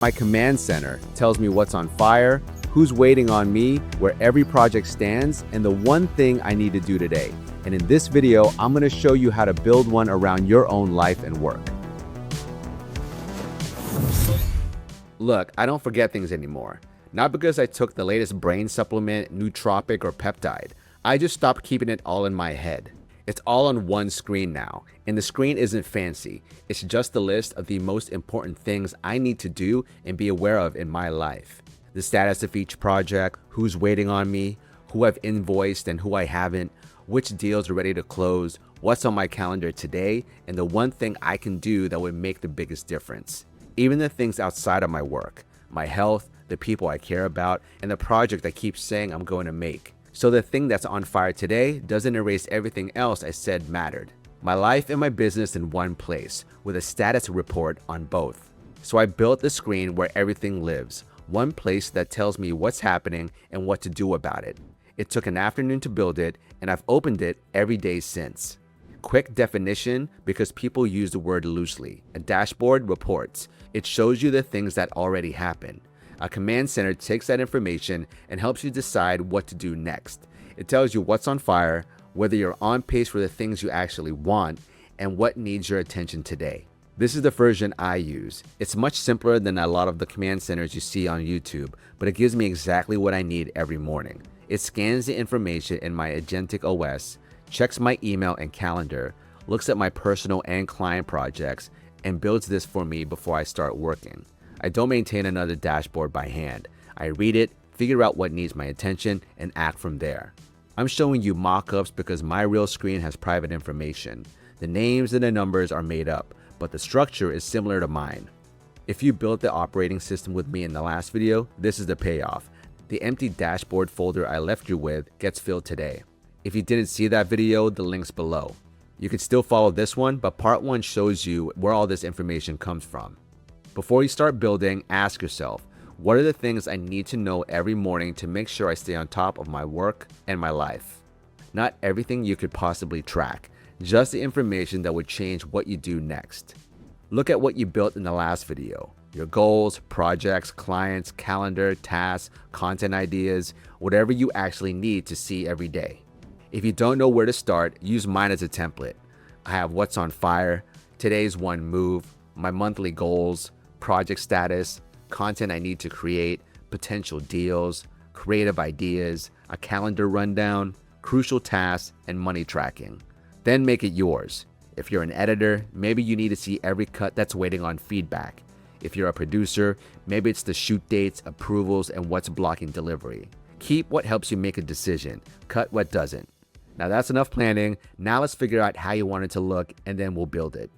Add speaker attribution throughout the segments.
Speaker 1: My command center tells me what's on fire, who's waiting on me, where every project stands, and the one thing I need to do today. And in this video, I'm going to show you how to build one around your own life and work. Look, I don't forget things anymore. Not because I took the latest brain supplement, nootropic, or peptide. I just stopped keeping it all in my head. It's all on one screen now, and the screen isn't fancy. It's just the list of the most important things I need to do and be aware of in my life. The status of each project, who's waiting on me, who I've invoiced and who I haven't, which deals are ready to close, what's on my calendar today, and the one thing I can do that would make the biggest difference. Even the things outside of my work, my health, the people I care about, and the project I keep saying I'm going to make. So the thing that's on fire today doesn't erase everything else I said mattered. My life and my business in one place, with a status report on both. So I built the screen where everything lives, one place that tells me what's happening and what to do about it. It took an afternoon to build it, and I've opened it every day since. Quick definition, because people use the word loosely. A dashboard reports. It shows you the things that already happen. A command center takes that information and helps you decide what to do next. It tells you what's on fire, whether you're on pace for the things you actually want, and what needs your attention today. This is the version I use. It's much simpler than a lot of the command centers you see on YouTube, but it gives me exactly what I need every morning. It scans the information in my agentic OS, checks my email and calendar, looks at my personal and client projects, and builds this for me before I start working. I don't maintain another dashboard by hand. I read it, figure out what needs my attention, and act from there. I'm showing you mock-ups because my real screen has private information. The names and the numbers are made up, but the structure is similar to mine. If you built the operating system with me in the last video, this is the payoff. The empty dashboard folder I left you with gets filled today. If you didn't see that video, the link's below. You can still follow this one, but part 1 shows you where all this information comes from. Before you start building, ask yourself, what are the things I need to know every morning to make sure I stay on top of my work and my life? Not everything you could possibly track, just the information that would change what you do next. Look at what you built in the last video. Your goals, projects, clients, calendar, tasks, content ideas, whatever you actually need to see every day. If you don't know where to start, use mine as a template. I have what's on fire, today's one move, my monthly goals, project status, content I need to create, potential deals, creative ideas, a calendar rundown, crucial tasks, and money tracking. Then make it yours. If you're an editor, maybe you need to see every cut that's waiting on feedback. If you're a producer, maybe it's the shoot dates, approvals, and what's blocking delivery. Keep what helps you make a decision. Cut what doesn't. Now that's enough planning. Now let's figure out how you want it to look, and then we'll build it.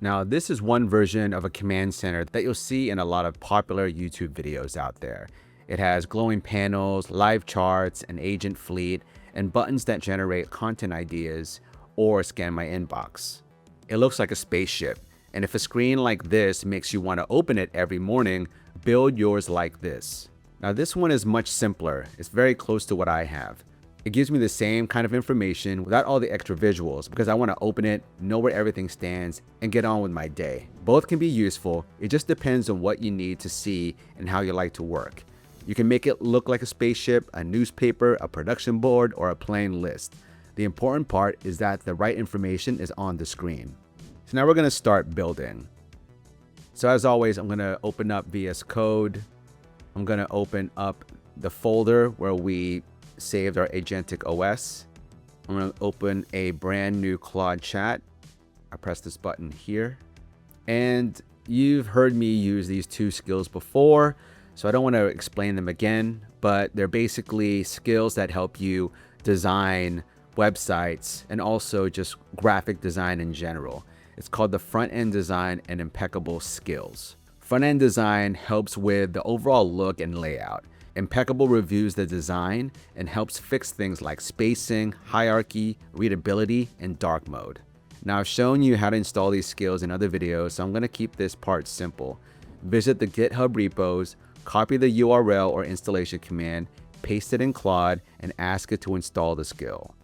Speaker 1: Now, this is one version of a command center that you'll see in a lot of popular YouTube videos out there. It has glowing panels, live charts, an agent fleet, and buttons that generate content ideas or scan my inbox. It looks like a spaceship, and if a screen like this makes you want to open it every morning, build yours like this. Now, this one is much simpler. It's very close to what I have. It gives me the same kind of information without all the extra visuals because I want to open it, know where everything stands, and get on with my day. Both can be useful. It just depends on what you need to see and how you like to work. You can make it look like a spaceship, a newspaper, a production board, or a plain list. The important part is that the right information is on the screen. So now we're going to start building. So as always, I'm going to open up VS Code. I'm going to open up the folder where we saved our agentic OS. I'm going to open a brand new Claude chat. I press this button here. And you've heard me use these two skills before, so I don't want to explain them again, but they're basically skills that help you design websites and also just graphic design in general. It's called the front-end design and impeccable skills. Front-end design helps with the overall look and layout. Impeccable reviews the design and helps fix things like spacing, hierarchy, readability, and dark mode. Now I've shown you how to install these skills in other videos, so I'm going to keep this part simple. Visit the GitHub repos, copy the URL or installation command, paste it in Claude, and ask it to install the skill.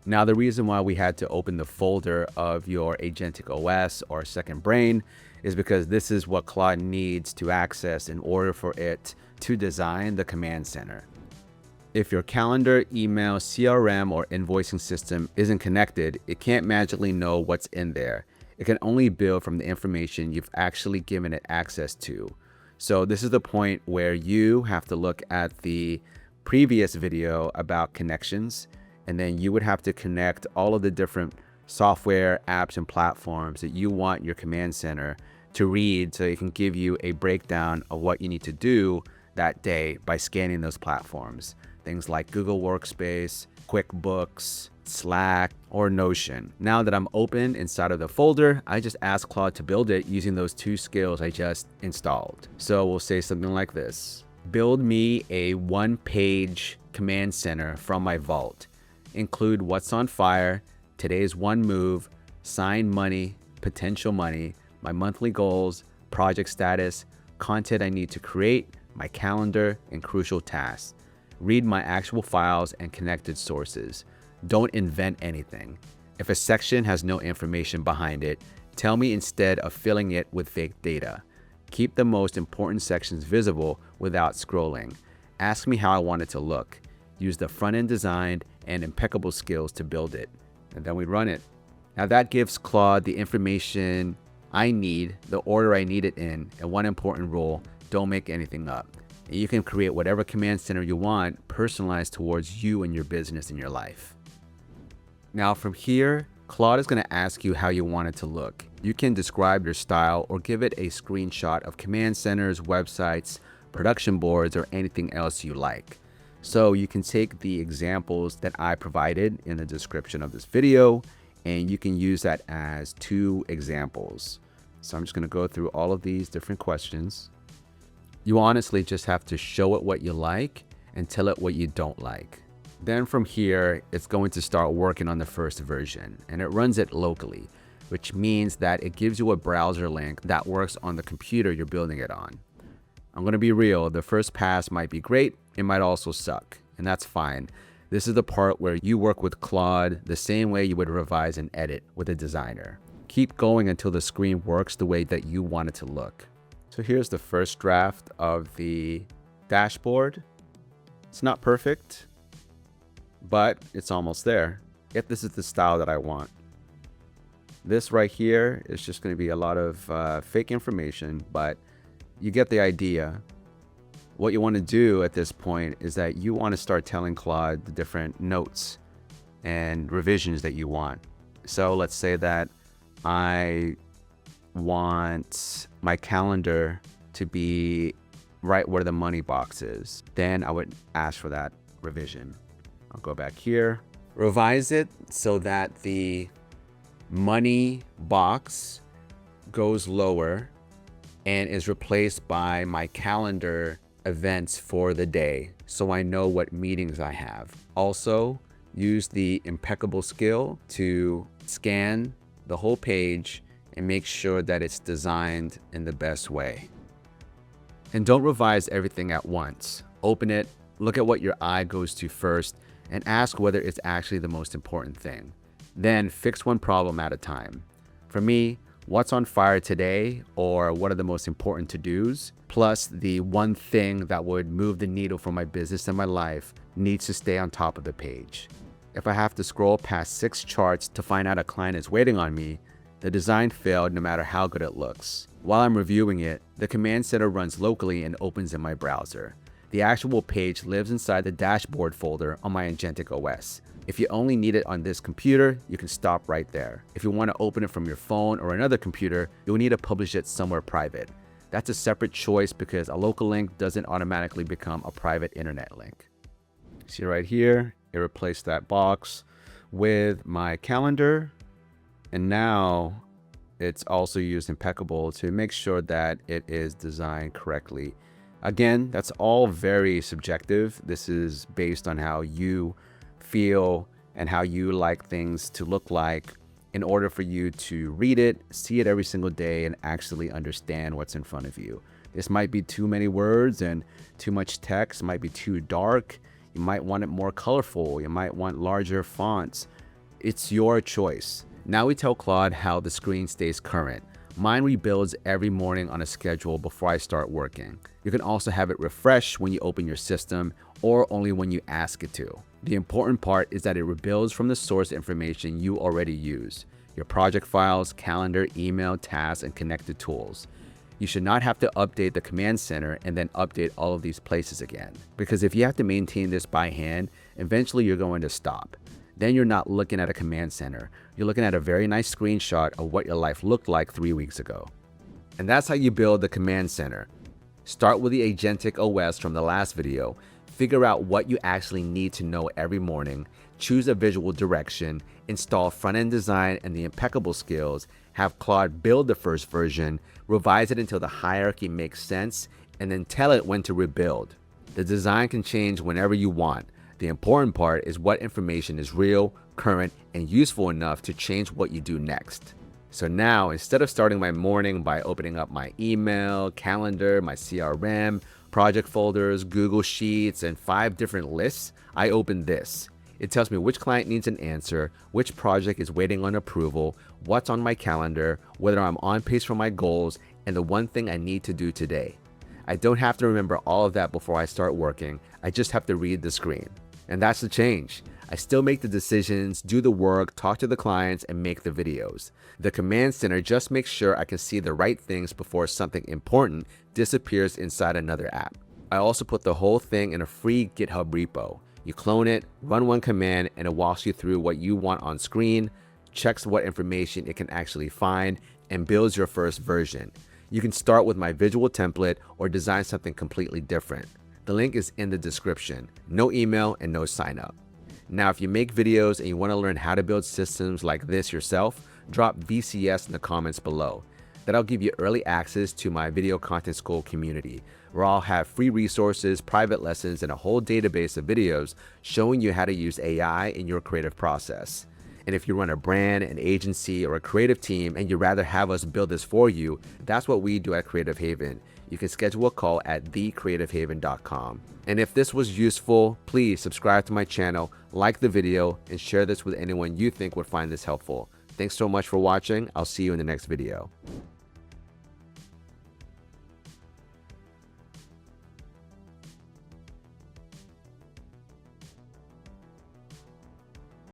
Speaker 1: Now, the reason why we had to open the folder of your agentic OS or second brain is because this is what Claude needs to access in order for it to design the command center. If your calendar, email, CRM, or invoicing system isn't connected, it can't magically know what's in there. It can only build from the information you've actually given it access to. So this is the point where you have to look at the previous video about connections, and then you would have to connect all of the different software, apps, and platforms that you want your command center to read, so it can give you a breakdown of what you need to do that day by scanning those platforms. Things like Google Workspace, QuickBooks, Slack, or Notion. Now that I'm open inside of the folder, I just ask Claude to build it using those two skills I just installed. So we'll say something like this: build me a one-page command center from my vault. Include what's on fire, today's one move, signed money, potential money, my monthly goals, project status, content I need to create, my calendar, and crucial tasks. Read my actual files and connected sources. Don't invent anything. If a section has no information behind it, tell me instead of filling it with fake data. Keep the most important sections visible without scrolling. Ask me how I want it to look. Use the front-end design and impeccable skills to build it. And then we run it. Now that gives Claude the information I need, the order I need it in, and one important rule: don't make anything up. And you can create whatever command center you want, personalized towards you and your business and your life. Now from here, Claude is going to ask you how you want it to look. You can describe your style or give it a screenshot of command centers, websites, production boards, or anything else you like. So you can take the examples that I provided in the description of this video, and you can use that as 2 examples. So I'm just going to go through all of these different questions. You honestly just have to show it what you like and tell it what you don't like. Then from here, it's going to start working on the first version, and it runs it locally, which means that it gives you a browser link that works on the computer you're building it on. I'm going to be real, the first pass might be great, it might also suck, and that's fine. This is the part where you work with Claude the same way you would revise and edit with a designer. Keep going until the screen works the way that you want it to look. So here's the first draft of the dashboard. It's not perfect, but it's almost there. If this is the style that I want. This right here is just going to be a lot of fake information, but you get the idea. What you want to do at this point is that you want to start telling Claude the different notes and revisions that you want. So let's say that I want my calendar to be right where the money box is. Then I would ask for that revision. I'll go back here, revise it so that the money box goes lower and is replaced by my calendar events for the day, so I know what meetings I have. Also, use the impeccable skill to scan the whole page and make sure that it's designed in the best way. And don't revise everything at once. Open it, look at what your eye goes to first, and ask whether it's actually the most important thing. Then fix one problem at a time. For me, what's on fire today, or what are the most important to-dos, plus the one thing that would move the needle for my business and my life, needs to stay on top of the page. If I have to scroll past 6 charts to find out a client is waiting on me, the design failed no matter how good it looks. While I'm reviewing it, the command center runs locally and opens in my browser. The actual page lives inside the dashboard folder on my Agentic OS. If you only need it on this computer, you can stop right there. If you want to open it from your phone or another computer, you'll need to publish it somewhere private. That's a separate choice because a local link doesn't automatically become a private internet link. See right here, it replaced that box with my calendar, and now it's also used impeccable to make sure that it is designed correctly. Again, that's all very subjective. This is based on how you feel and how you like things to look like in order for you to read it, see it every single day, and actually understand what's in front of you. This might be too many words and too much text, might be too dark. You might want it more colorful. You might want larger fonts. It's your choice. Now we tell Claude how the screen stays current. Mine rebuilds every morning on a schedule before I start working. You can also have it refresh when you open your system or only when you ask it to. The important part is that it rebuilds from the source information you already use: your project files, calendar, email, tasks, and connected tools. You should not have to update the command center and then update all of these places again. Because if you have to maintain this by hand, eventually you're going to stop. Then you're not looking at a command center. You're looking at a very nice screenshot of what your life looked like 3 weeks ago. And that's how you build the command center. Start with the agentic OS from the last video. Figure out what you actually need to know every morning. Choose a visual direction. Install front-end design and the impeccable skills. Have Claude build the first version. Revise it until the hierarchy makes sense. And then tell it when to rebuild. The design can change whenever you want. The important part is what information is real, current, and useful enough to change what you do next. So now, instead of starting my morning by opening up my email, calendar, my CRM, project folders, Google Sheets, and 5 different lists, I open this. It tells me which client needs an answer, which project is waiting on approval, what's on my calendar, whether I'm on pace for my goals, and the one thing I need to do today. I don't have to remember all of that before I start working. I just have to read the screen. And that's the change. I still make the decisions, do the work, talk to the clients, and make the videos. The command center just makes sure I can see the right things before something important disappears inside another app. I also put the whole thing in a free GitHub repo. You clone it, run one command, and it walks you through what you want on screen, checks what information it can actually find, and builds your first version. You can start with my visual template or design something completely different. The link is in the description. No email and no sign up. Now, if you make videos and you want to learn how to build systems like this yourself, drop VCS in the comments below. That'll give you early access to my video content school community, where I'll have free resources, private lessons, and a whole database of videos showing you how to use AI in your creative process. And if you run a brand, an agency, or a creative team and you'd rather have us build this for you, that's what we do at Creative Haven. You can schedule a call at thecreativehaven.com. And if this was useful, please subscribe to my channel, like the video, and share this with anyone you think would find this helpful. Thanks so much for watching. I'll see you in the next video.